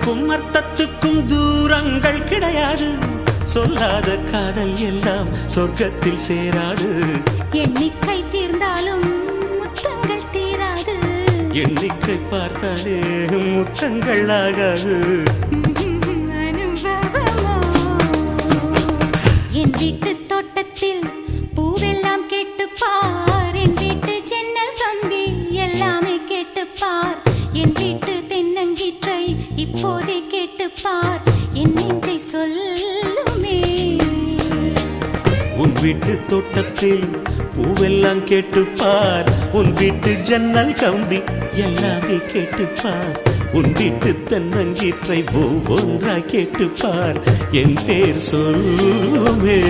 அர்த்தத்துக்கும் அர்த்தத்துக்கும் தூரங்கள் கிடையாது. சொல்லாத காதல் எல்லாம் சொர்க்கத்தில் சேராது. எண்ணிக்கை தீர்ந்தாலும் முத்தங்கள் தீராது. எண்ணிக்கை பார்த்தாலே முத்தங்கள் ஆகாது. என் வீட்டு தோட்டத்தில் பூவெல்லாம் கேட்டுப்பார். என் வீட்டு ஜன்னல் கம்பி எல்லாமே கேட்டுப்பார். என் வீட்டு தென்னங்கீற்றை இப்போதே கேட்டுப்பார். என் நெஞ்சை சொல்லுமே. உன் வீட்டு தோட்டத்தில் பூவெல்லாம் கேட்டுப்பார். உன் வீட்டு ஜன்னல் கம்பி எல்லாமே கேட்டுப்பார். உன் வீட்டு தென்னங்கீற்றை ஒவ்வொன்றா கேட்டுப்பார். என் பேர் சொல்லுமே.